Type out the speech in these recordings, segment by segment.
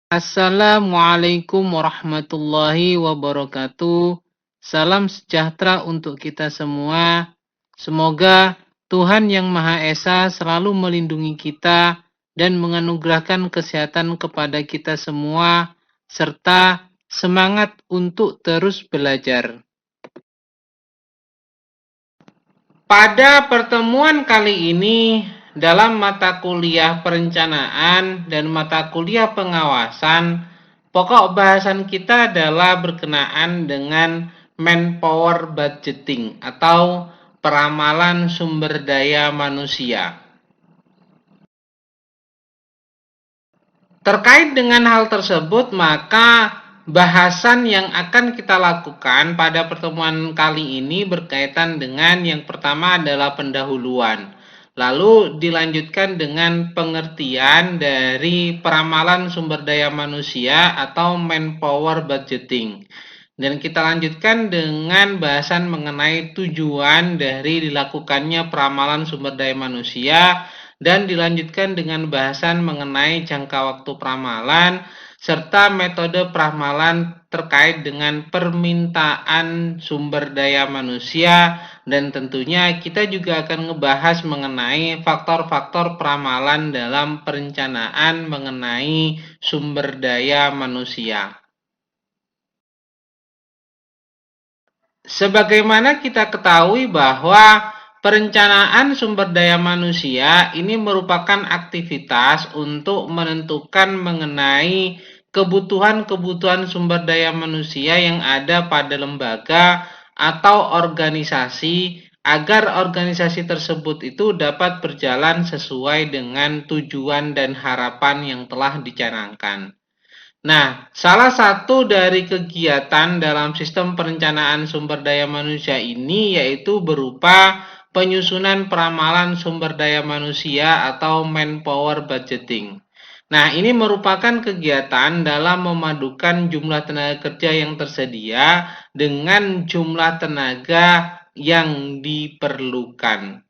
Assalamualaikum warahmatullahi wabarakatuh. Salam sejahtera untuk kita semua. Semoga Tuhan Yang Maha Esa selalu melindungi kita dan menganugerahkan kesehatan kepada kita semua, serta semangat untuk terus belajar. Pada pertemuan kali ini, dalam mata kuliah perencanaan dan mata kuliah pengawasan, pokok bahasan kita adalah berkenaan dengan manpower budgeting atau peramalan sumber daya manusia. Terkait dengan hal tersebut, maka bahasan yang akan kita lakukan pada pertemuan kali ini berkaitan dengan yang pertama adalah pendahuluan. Lalu dilanjutkan dengan pengertian dari peramalan sumber daya manusia atau manpower budgeting. Dan kita lanjutkan dengan bahasan mengenai tujuan dari dilakukannya peramalan sumber daya manusia, dan dilanjutkan dengan bahasan mengenai jangka waktu peramalan serta metode peramalan terkait dengan permintaan sumber daya manusia, dan tentunya kita juga akan ngebahas mengenai faktor-faktor peramalan dalam perencanaan mengenai sumber daya manusia. Sebagaimana kita ketahui bahwa perencanaan sumber daya manusia ini merupakan aktivitas untuk menentukan mengenai kebutuhan-kebutuhan sumber daya manusia yang ada pada lembaga atau organisasi agar organisasi tersebut itu dapat berjalan sesuai dengan tujuan dan harapan yang telah dicanangkan. Nah, salah satu dari kegiatan dalam sistem perencanaan sumber daya manusia ini yaitu berupa penyusunan peramalan sumber daya manusia atau manpower budgeting. Nah, ini merupakan kegiatan dalam memadukan jumlah tenaga kerja yang tersedia dengan jumlah tenaga yang diperlukan.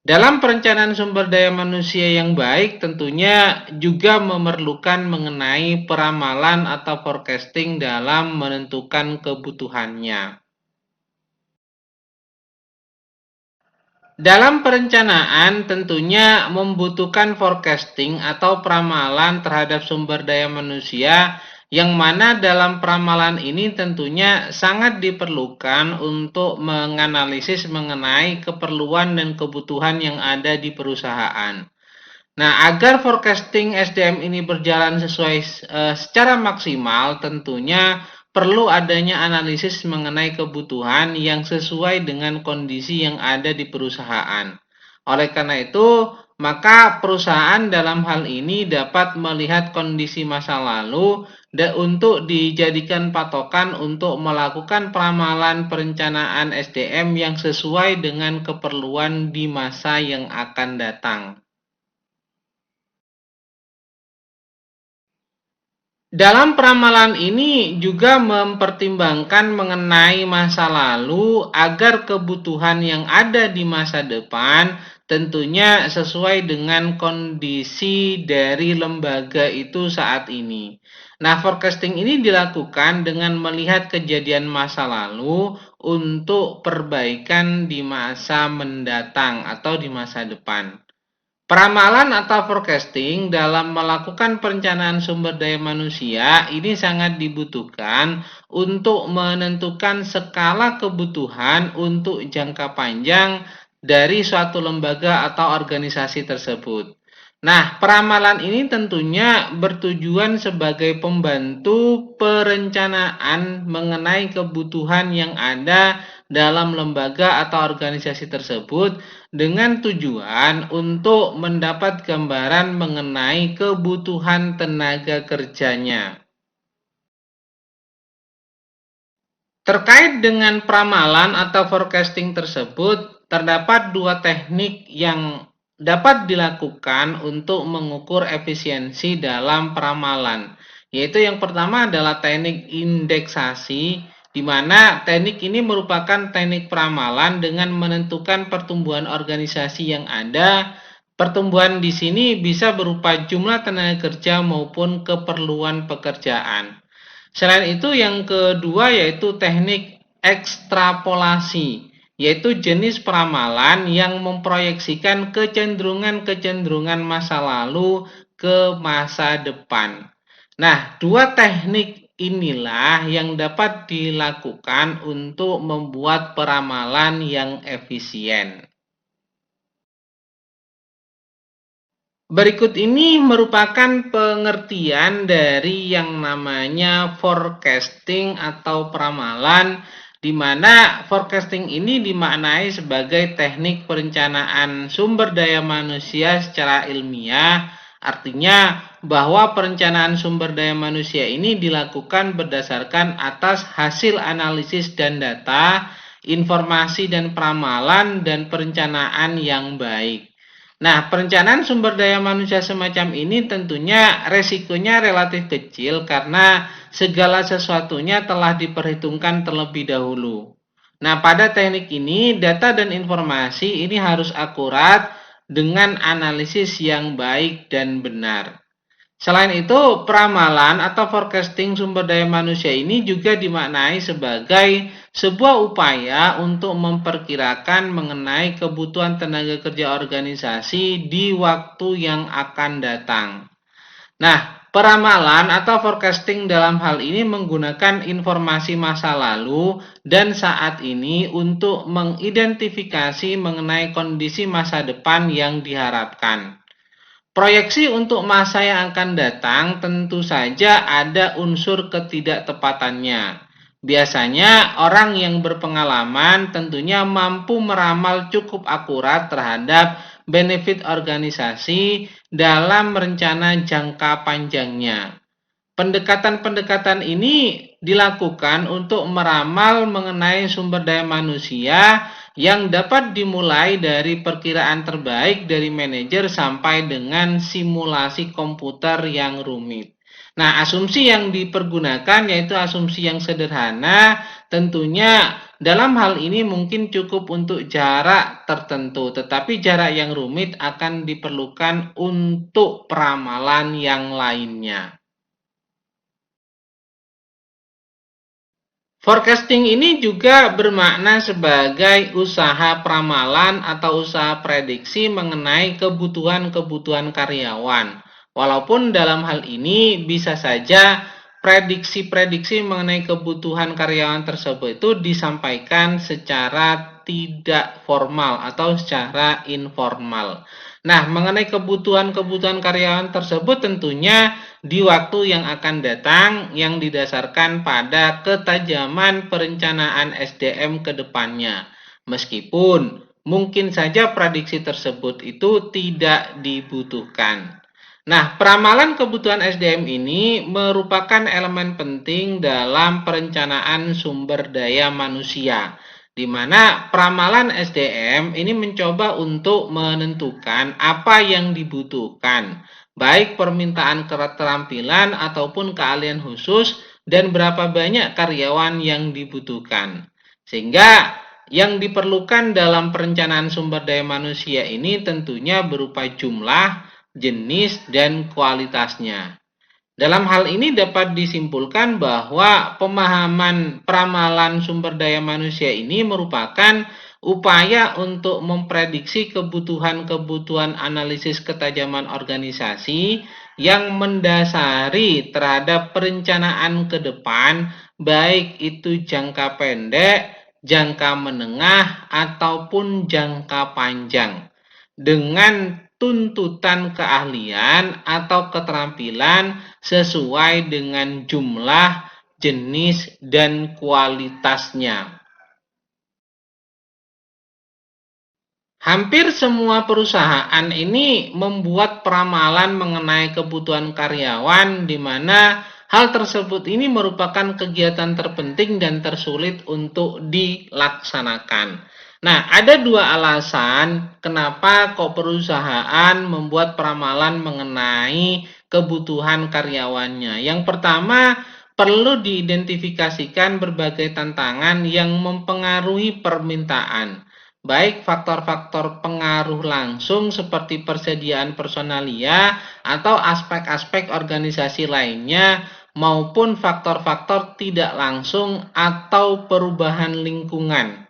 Dalam perencanaan sumber daya manusia yang baik tentunya juga memerlukan mengenai peramalan atau forecasting dalam menentukan kebutuhannya. Dalam perencanaan tentunya membutuhkan forecasting atau peramalan terhadap sumber daya manusia, yang mana dalam peramalan ini tentunya sangat diperlukan untuk menganalisis mengenai keperluan dan kebutuhan yang ada di perusahaan. Nah, agar forecasting SDM ini berjalan secara maksimal, tentunya perlu adanya analisis mengenai kebutuhan yang sesuai dengan kondisi yang ada di perusahaan. Oleh karena itu, maka perusahaan dalam hal ini dapat melihat kondisi masa lalu dan untuk dijadikan patokan untuk melakukan peramalan perencanaan SDM yang sesuai dengan keperluan di masa yang akan datang. Dalam peramalan ini juga mempertimbangkan mengenai masa lalu agar kebutuhan yang ada di masa depan tentunya sesuai dengan kondisi dari lembaga itu saat ini. Nah, forecasting ini dilakukan dengan melihat kejadian masa lalu untuk perbaikan di masa mendatang atau di masa depan. Peramalan atau forecasting dalam melakukan perencanaan sumber daya manusia ini sangat dibutuhkan untuk menentukan skala kebutuhan untuk jangka panjang dari suatu lembaga atau organisasi tersebut. Nah, peramalan ini tentunya bertujuan sebagai pembantu perencanaan mengenai kebutuhan yang ada dalam lembaga atau organisasi tersebut dengan tujuan untuk mendapat gambaran mengenai kebutuhan tenaga kerjanya. Terkait dengan peramalan atau forecasting tersebut, terdapat dua teknik yang dapat dilakukan untuk mengukur efisiensi dalam peramalan, yaitu yang pertama adalah teknik indeksasi, di mana teknik ini merupakan teknik peramalan dengan menentukan pertumbuhan organisasi yang ada Pertumbuhan di sini bisa berupa jumlah tenaga kerja maupun keperluan pekerjaan. Selain itu yang kedua yaitu teknik ekstrapolasi, yaitu jenis peramalan yang memproyeksikan kecenderungan-kecenderungan masa lalu ke masa depan. Nah, dua teknik inilah yang dapat dilakukan untuk membuat peramalan yang efisien. Berikut ini merupakan pengertian dari yang namanya forecasting atau peramalan, di mana forecasting ini dimaknai sebagai teknik perencanaan sumber daya manusia secara ilmiah. Artinya bahwa perencanaan sumber daya manusia ini dilakukan berdasarkan atas hasil analisis dan data, informasi dan peramalan dan perencanaan yang baik. Nah, perencanaan sumber daya manusia semacam ini tentunya resikonya relatif kecil karena segala sesuatunya telah diperhitungkan terlebih dahulu. Nah, pada teknik ini data dan informasi ini harus akurat dengan analisis yang baik dan benar. Selain itu, peramalan atau forecasting sumber daya manusia ini juga dimaknai sebagai sebuah upaya untuk memperkirakan mengenai kebutuhan tenaga kerja organisasi di waktu yang akan datang. Nah, peramalan atau forecasting dalam hal ini menggunakan informasi masa lalu dan saat ini untuk mengidentifikasi mengenai kondisi masa depan yang diharapkan. Proyeksi untuk masa yang akan datang tentu saja ada unsur ketidaktepatannya. Biasanya orang yang berpengalaman tentunya mampu meramal cukup akurat terhadap benefit organisasi dalam rencana jangka panjangnya. Pendekatan-pendekatan ini dilakukan untuk meramal mengenai sumber daya manusia yang dapat dimulai dari perkiraan terbaik dari manajer sampai dengan simulasi komputer yang rumit. Nah, asumsi yang dipergunakan yaitu asumsi yang sederhana, tentunya dalam hal ini mungkin cukup untuk jarak tertentu, tetapi jarak yang rumit akan diperlukan untuk peramalan yang lainnya. Forecasting ini juga bermakna sebagai usaha peramalan atau usaha prediksi mengenai kebutuhan-kebutuhan karyawan. Walaupun dalam hal ini bisa saja prediksi-prediksi mengenai kebutuhan karyawan tersebut itu disampaikan secara tidak formal atau secara informal. Nah, mengenai kebutuhan-kebutuhan karyawan tersebut tentunya di waktu yang akan datang yang didasarkan pada ketajaman perencanaan SDM ke depannya. Meskipun mungkin saja prediksi tersebut itu tidak dibutuhkan. Nah, peramalan kebutuhan SDM ini merupakan elemen penting dalam perencanaan sumber daya manusia, di mana peramalan SDM ini mencoba untuk menentukan apa yang dibutuhkan, baik permintaan keterampilan ataupun keahlian khusus dan berapa banyak karyawan yang dibutuhkan. Sehingga yang diperlukan dalam perencanaan sumber daya manusia ini tentunya berupa jumlah, jenis, dan kualitasnya. Dalam hal ini dapat disimpulkan bahwa pemahaman peramalan sumber daya manusia ini merupakan upaya untuk memprediksi kebutuhan-kebutuhan analisis ketajaman organisasi yang mendasari terhadap perencanaan ke depan, baik itu jangka pendek, jangka menengah, ataupun jangka panjang, dengan tuntutan keahlian atau keterampilan sesuai dengan jumlah, jenis, dan kualitasnya. Hampir semua perusahaan ini membuat peramalan mengenai kebutuhan karyawan di mana hal tersebut ini merupakan kegiatan terpenting dan tersulit untuk dilaksanakan. Nah, ada dua alasan kenapa kok perusahaan membuat peramalan mengenai kebutuhan karyawannya. Yang pertama, perlu diidentifikasikan berbagai tantangan yang mempengaruhi permintaan. baik faktor-faktor pengaruh langsung seperti persediaan personalia atau aspek-aspek organisasi lainnya, maupun faktor-faktor tidak langsung atau perubahan lingkungan.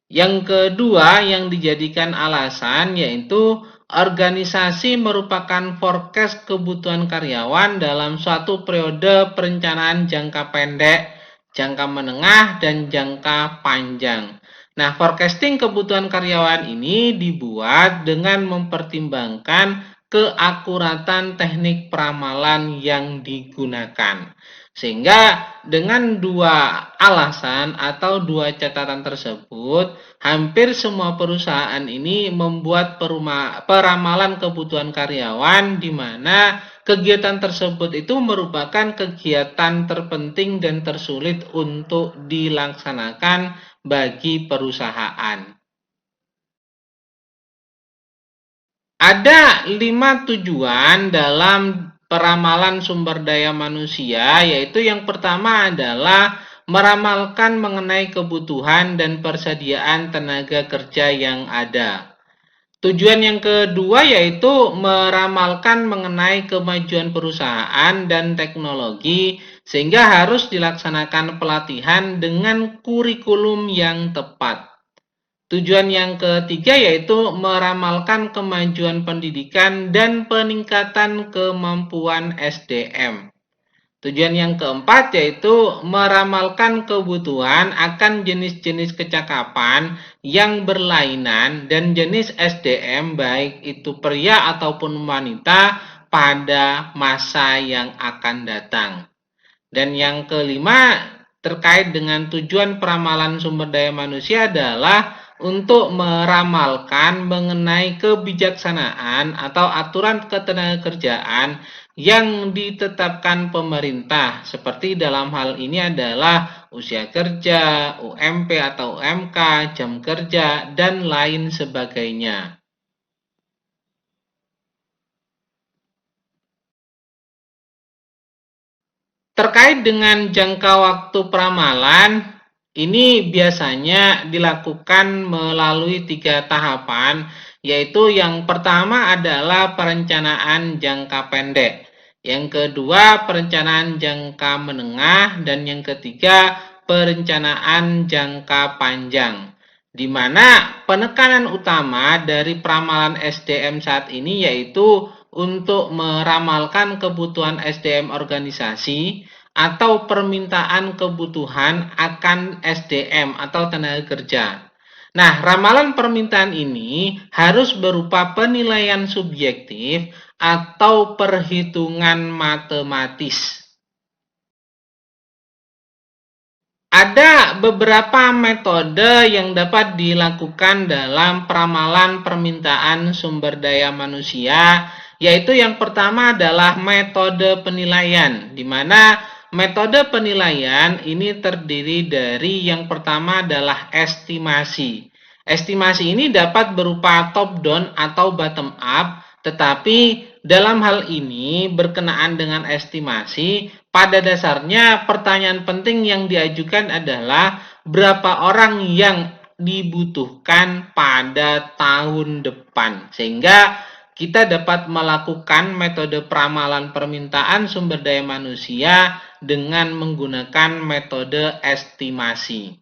Yang kedua yang dijadikan alasan yaitu organisasi merupakan forecast kebutuhan karyawan dalam suatu periode perencanaan jangka pendek, jangka menengah, dan jangka panjang. Nah, forecasting kebutuhan karyawan ini dibuat dengan mempertimbangkan keakuratan teknik peramalan yang digunakan. Sehingga dengan dua alasan atau dua catatan tersebut, hampir semua perusahaan ini membuat peramalan kebutuhan karyawan di mana kegiatan tersebut itu merupakan kegiatan terpenting dan tersulit untuk dilaksanakan bagi perusahaan. Ada 5 tujuan dalam peramalan sumber daya manusia, yaitu yang pertama adalah meramalkan mengenai kebutuhan dan persediaan tenaga kerja yang ada. Tujuan yang kedua yaitu meramalkan mengenai kemajuan perusahaan dan teknologi, sehingga harus dilaksanakan pelatihan dengan kurikulum yang tepat. Tujuan yang ketiga yaitu meramalkan kemajuan pendidikan dan peningkatan kemampuan SDM. Tujuan yang keempat yaitu meramalkan kebutuhan akan jenis-jenis kecakapan yang berlainan dan jenis SDM baik itu pria ataupun wanita pada masa yang akan datang. Dan yang kelima terkait dengan tujuan peramalan sumber daya manusia adalah untuk meramalkan mengenai kebijaksanaan atau aturan ketenagakerjaan yang ditetapkan pemerintah, seperti dalam hal ini adalah usia kerja, UMP atau UMK, jam kerja, dan lain sebagainya. Terkait dengan jangka waktu peramalan, ini biasanya dilakukan melalui 3 tahapan, yaitu yang pertama adalah perencanaan jangka pendek, yang kedua perencanaan jangka menengah, dan yang ketiga perencanaan jangka panjang. Di mana penekanan utama dari peramalan SDM saat ini yaitu untuk meramalkan kebutuhan SDM organisasi atau permintaan kebutuhan akan SDM atau tenaga kerja. Nah, ramalan permintaan ini harus berupa penilaian subjektif atau perhitungan matematis. Ada beberapa metode yang dapat dilakukan dalam peramalan permintaan sumber daya manusia, yaitu yang pertama adalah metode penilaian, di mana metode penilaian ini terdiri dari yang pertama adalah estimasi. Estimasi ini dapat berupa top down atau bottom up, tetapi dalam hal ini berkenaan dengan estimasi, pada dasarnya pertanyaan penting yang diajukan adalah berapa orang yang dibutuhkan pada tahun depan. Sehingga kita dapat melakukan metode peramalan permintaan sumber daya manusia dengan menggunakan metode estimasi.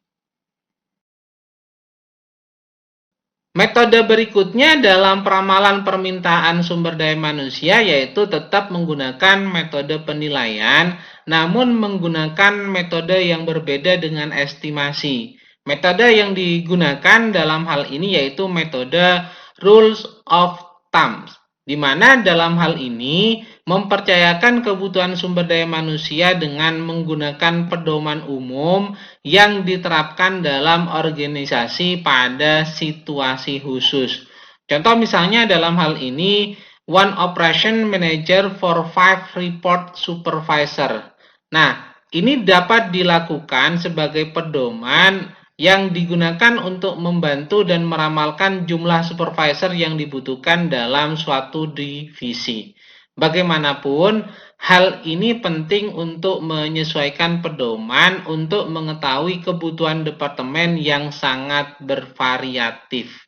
Metode berikutnya dalam peramalan permintaan sumber daya manusia yaitu tetap menggunakan metode penilaian, namun menggunakan metode yang berbeda dengan estimasi. Metode yang digunakan dalam hal ini yaitu metode rules of thumb, di mana dalam hal ini mempercayakan kebutuhan sumber daya manusia dengan menggunakan pedoman umum yang diterapkan dalam organisasi pada situasi khusus. Contoh misalnya dalam hal ini, one operation manager for 5 report supervisor. Nah, ini dapat dilakukan sebagai pedoman yang digunakan untuk membantu dan meramalkan jumlah supervisor yang dibutuhkan dalam suatu divisi. Bagaimanapun, hal ini penting untuk menyesuaikan pedoman untuk mengetahui kebutuhan departemen yang sangat bervariatif.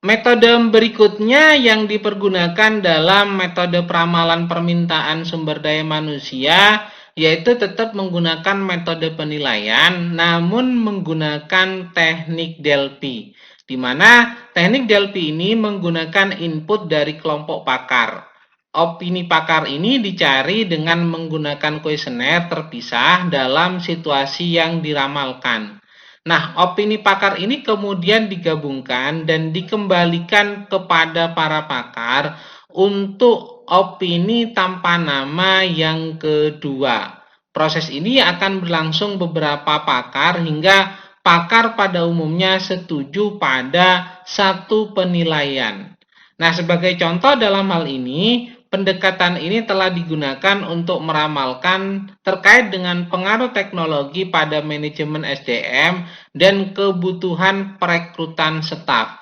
Metode berikutnya yang dipergunakan dalam metode peramalan permintaan sumber daya manusia yaitu tetap menggunakan metode penilaian namun menggunakan teknik Delphi. Di mana teknik Delphi ini menggunakan input dari kelompok pakar. Opini pakar ini dicari dengan menggunakan kuesioner terpisah dalam situasi yang diramalkan. Nah, opini pakar ini kemudian digabungkan dan dikembalikan kepada para pakar untuk opini tanpa nama yang kedua. Proses ini akan berlangsung beberapa pakar hingga pakar pada umumnya setuju pada satu penilaian. Nah, sebagai contoh dalam hal ini, pendekatan ini telah digunakan untuk meramalkan terkait dengan pengaruh teknologi pada manajemen SDM dan kebutuhan perekrutan staf.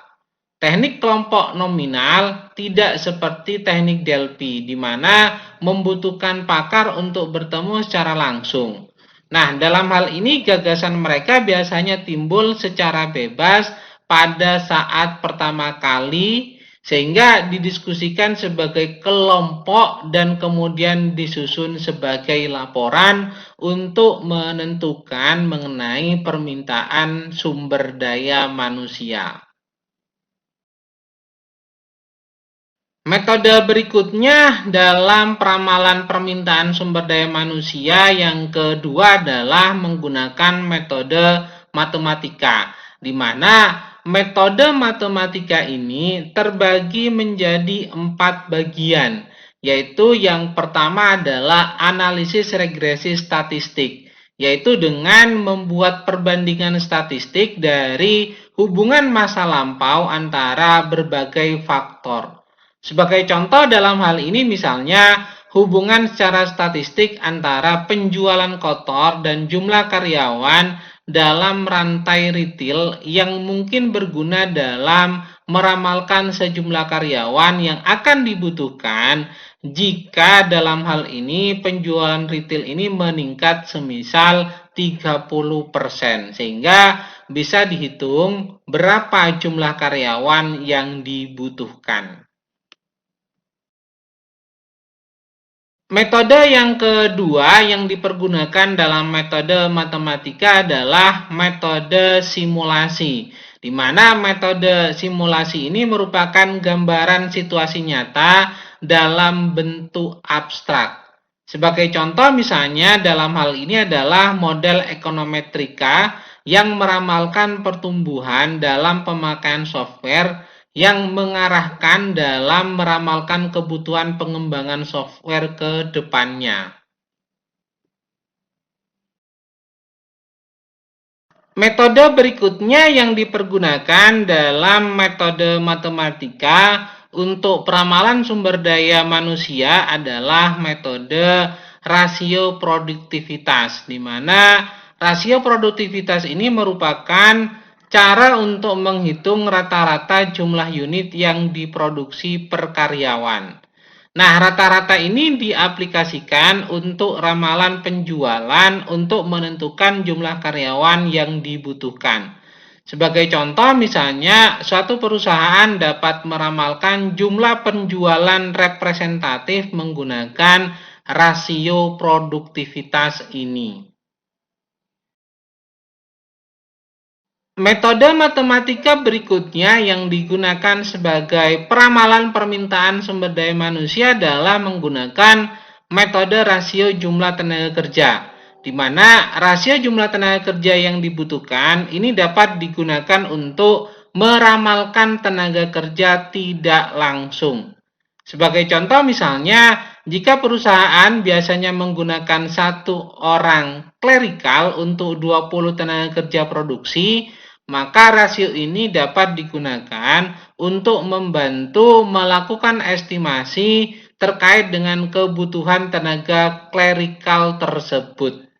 Teknik kelompok nominal tidak seperti teknik Delphi, di mana membutuhkan pakar untuk bertemu secara langsung. Nah, dalam hal ini gagasan mereka biasanya timbul secara bebas pada saat pertama kali sehingga didiskusikan sebagai kelompok dan kemudian disusun sebagai laporan untuk menentukan mengenai permintaan sumber daya manusia. Metode berikutnya dalam peramalan permintaan sumber daya manusia yang kedua adalah menggunakan metode matematika, di mana metode matematika ini terbagi menjadi 4 bagian, yaitu yang pertama adalah analisis regresi statistik, yaitu dengan membuat perbandingan statistik dari hubungan masa lampau antara berbagai faktor. Sebagai contoh dalam hal ini misalnya hubungan secara statistik antara penjualan kotor dan jumlah karyawan dalam rantai retail yang mungkin berguna dalam meramalkan sejumlah karyawan yang akan dibutuhkan jika dalam hal ini penjualan retail ini meningkat semisal 30%, sehingga bisa dihitung berapa jumlah karyawan yang dibutuhkan. Metode yang kedua yang dipergunakan dalam metode matematika adalah metode simulasi, di mana metode simulasi ini merupakan gambaran situasi nyata dalam bentuk abstrak. Sebagai contoh misalnya dalam hal ini adalah model ekonometrika yang meramalkan pertumbuhan dalam pemakaian software yang mengarahkan dalam meramalkan kebutuhan pengembangan software ke depannya. Metode berikutnya yang dipergunakan dalam metode matematika untuk peramalan sumber daya manusia adalah metode rasio produktivitas, di mana rasio produktivitas ini merupakan cara untuk menghitung rata-rata jumlah unit yang diproduksi per karyawan. Nah, rata-rata ini diaplikasikan untuk ramalan penjualan untuk menentukan jumlah karyawan yang dibutuhkan. Sebagai contoh, misalnya suatu perusahaan dapat meramalkan jumlah penjualan representatif menggunakan rasio produktivitas ini. Metode matematika berikutnya yang digunakan sebagai peramalan permintaan sumber daya manusia adalah menggunakan metode rasio jumlah tenaga kerja, di mana rasio jumlah tenaga kerja yang dibutuhkan ini dapat digunakan untuk meramalkan tenaga kerja tidak langsung. Sebagai contoh misalnya, jika perusahaan biasanya menggunakan 1 orang klerikal untuk 20 tenaga kerja produksi, maka rasio ini dapat digunakan untuk membantu melakukan estimasi terkait dengan kebutuhan tenaga klerikal tersebut.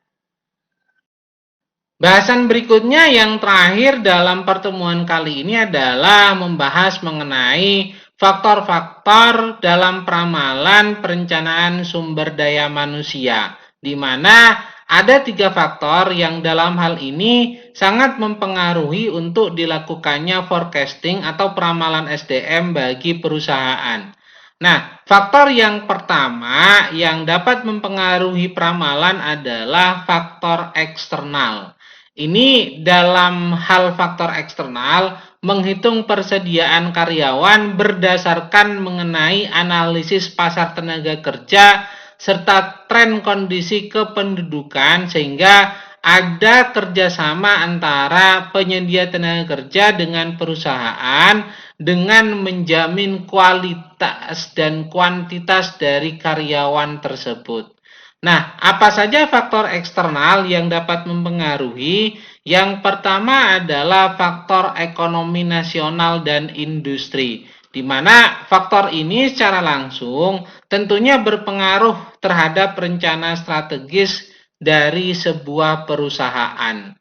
Bahasan berikutnya yang terakhir dalam pertemuan kali ini adalah membahas mengenai faktor-faktor dalam peramalan perencanaan sumber daya manusia, di mana ada 3 faktor yang dalam hal ini sangat mempengaruhi untuk dilakukannya forecasting atau peramalan SDM bagi perusahaan. Nah, faktor yang pertama yang dapat mempengaruhi peramalan adalah faktor eksternal. Ini dalam hal faktor eksternal menghitung persediaan karyawan berdasarkan mengenai analisis pasar tenaga kerja serta tren kondisi kependudukan sehingga ada kerjasama antara penyedia tenaga kerja dengan perusahaan dengan menjamin kualitas dan kuantitas dari karyawan tersebut. Nah, apa saja faktor eksternal yang dapat mempengaruhi? Yang pertama adalah faktor ekonomi nasional dan industri, di mana faktor ini secara langsung tentunya berpengaruh terhadap rencana strategis dari sebuah perusahaan.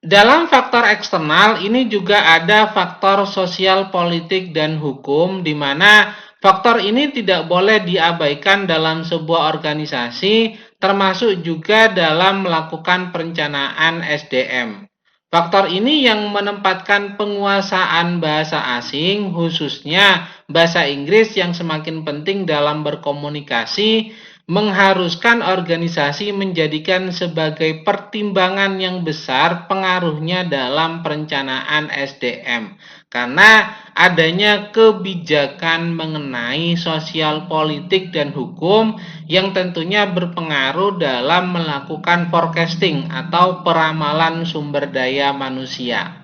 Dalam faktor eksternal ini juga ada faktor sosial, politik, dan hukum, di mana faktor ini tidak boleh diabaikan dalam sebuah organisasi, termasuk juga dalam melakukan perencanaan SDM. Faktor ini yang menempatkan penguasaan bahasa asing, khususnya bahasa Inggris yang semakin penting dalam berkomunikasi, mengharuskan organisasi menjadikan sebagai pertimbangan yang besar pengaruhnya dalam perencanaan SDM. Karena adanya kebijakan mengenai sosial, politik, dan hukum yang tentunya berpengaruh dalam melakukan forecasting atau peramalan sumber daya manusia.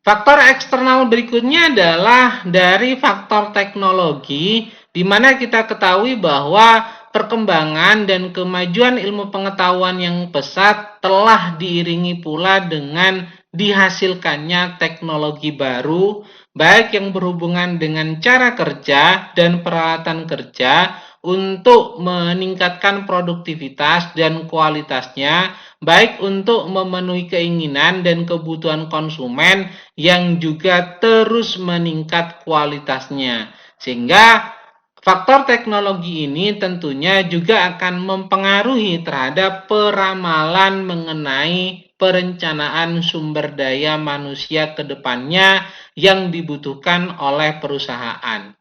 Faktor eksternal berikutnya adalah dari faktor teknologi, di mana kita ketahui bahwa perkembangan dan kemajuan ilmu pengetahuan yang pesat telah diiringi pula dengan dihasilkannya teknologi baru, baik yang berhubungan dengan cara kerja dan peralatan kerja untuk meningkatkan produktivitas dan kualitasnya, baik untuk memenuhi keinginan dan kebutuhan konsumen yang juga terus meningkat kualitasnya. Sehingga faktor teknologi ini tentunya juga akan mempengaruhi terhadap peramalan mengenai perencanaan sumber daya manusia ke depannya yang dibutuhkan oleh perusahaan.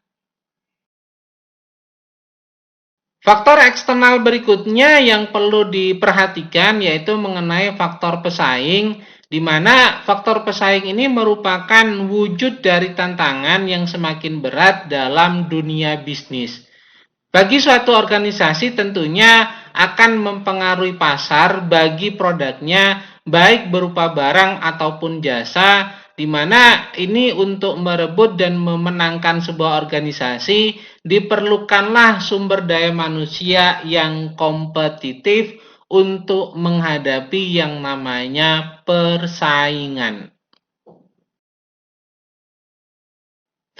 Faktor eksternal berikutnya yang perlu diperhatikan yaitu mengenai faktor pesaing, di mana faktor pesaing ini merupakan wujud dari tantangan yang semakin berat dalam dunia bisnis. Bagi suatu organisasi tentunya akan mempengaruhi pasar bagi produknya baik berupa barang ataupun jasa, di mana ini untuk merebut dan memenangkan sebuah organisasi diperlukanlah sumber daya manusia yang kompetitif untuk menghadapi yang namanya persaingan.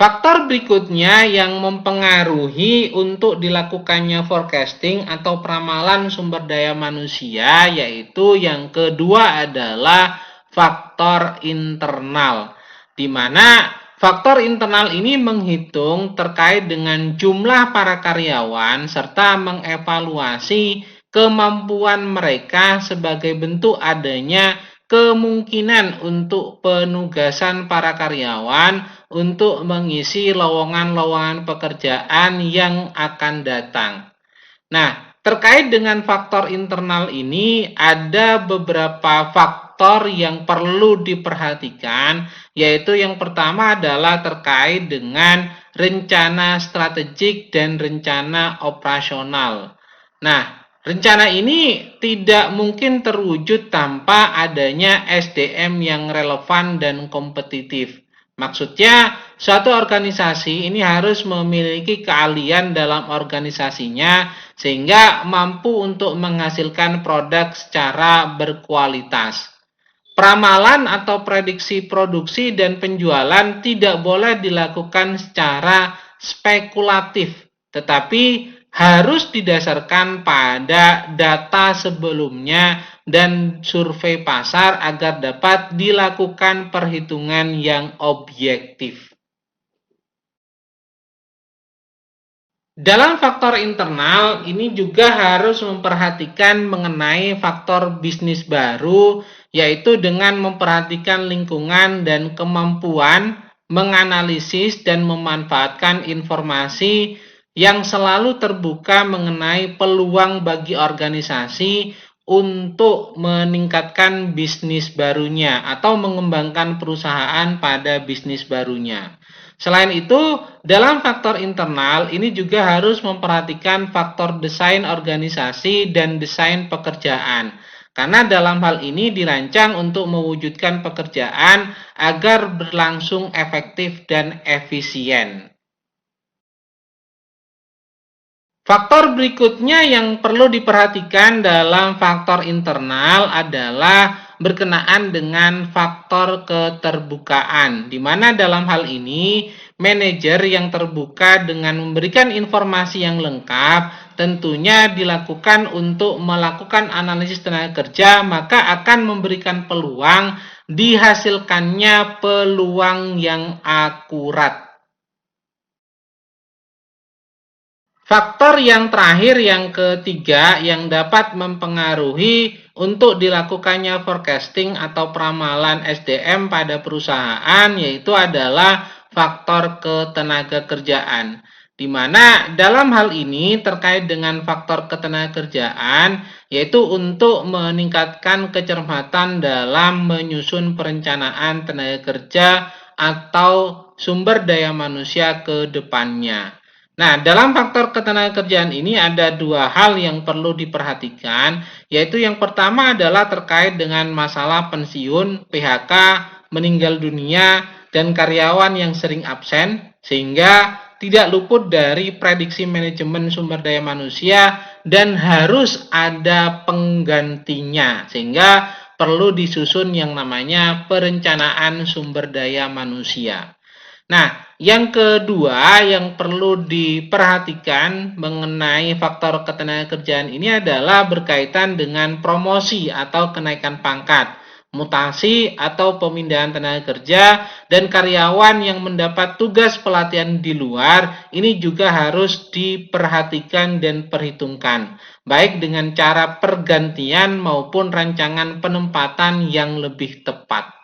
Faktor berikutnya yang mempengaruhi untuk dilakukannya forecasting atau peramalan sumber daya manusia yaitu yang kedua adalah faktor internal, di mana faktor internal ini menghitung terkait dengan jumlah para karyawan serta mengevaluasi kemampuan mereka sebagai bentuk adanya kemungkinan untuk penugasan para karyawan untuk mengisi lowongan-lowongan pekerjaan yang akan datang. Nah, terkait dengan faktor internal ini ada beberapa faktor yang perlu diperhatikan, yaitu yang pertama adalah terkait dengan rencana strategik dan rencana operasional. Nah, rencana ini tidak mungkin terwujud tanpa adanya SDM yang relevan dan kompetitif. Maksudnya, suatu organisasi ini harus memiliki keahlian dalam organisasinya sehingga mampu untuk menghasilkan produk secara berkualitas. Peramalan atau prediksi produksi dan penjualan tidak boleh dilakukan secara spekulatif, tetapi harus didasarkan pada data sebelumnya dan survei pasar agar dapat dilakukan perhitungan yang objektif. Dalam faktor internal, ini juga harus memperhatikan mengenai faktor bisnis baru, yaitu dengan memperhatikan lingkungan dan kemampuan menganalisis dan memanfaatkan informasi yang selalu terbuka mengenai peluang bagi organisasi untuk meningkatkan bisnis barunya atau mengembangkan perusahaan pada bisnis barunya. Selain itu, dalam faktor internal ini juga harus memperhatikan faktor desain organisasi dan desain pekerjaan. Karena dalam hal ini dirancang untuk mewujudkan pekerjaan agar berlangsung efektif dan efisien. Faktor berikutnya yang perlu diperhatikan dalam faktor internal adalah berkenaan dengan faktor keterbukaan, di mana dalam hal ini manajer yang terbuka dengan memberikan informasi yang lengkap tentunya dilakukan untuk melakukan analisis tenaga kerja, maka akan memberikan peluang dihasilkannya peluang yang akurat. Faktor yang terakhir, yang ketiga, yang dapat mempengaruhi untuk dilakukannya forecasting atau peramalan SDM pada perusahaan, yaitu adalah faktor ketenaga kerjaan. Di mana dalam hal ini terkait dengan faktor ketenaga kerjaan, yaitu untuk meningkatkan kecermatan dalam menyusun perencanaan tenaga kerja atau sumber daya manusia ke depannya. Nah, dalam faktor ketenagakerjaan ini ada dua hal yang perlu diperhatikan, yaitu yang pertama adalah terkait dengan masalah pensiun, PHK, meninggal dunia, dan karyawan yang sering absen, sehingga tidak luput dari prediksi manajemen sumber daya manusia dan harus ada penggantinya, sehingga perlu disusun yang namanya perencanaan sumber daya manusia. Nah, yang kedua yang perlu diperhatikan mengenai faktor ketenagakerjaan ini adalah berkaitan dengan promosi atau kenaikan pangkat, mutasi atau pemindahan tenaga kerja, dan karyawan yang mendapat tugas pelatihan di luar, ini juga harus diperhatikan dan perhitungkan, baik dengan cara pergantian maupun rancangan penempatan yang lebih tepat.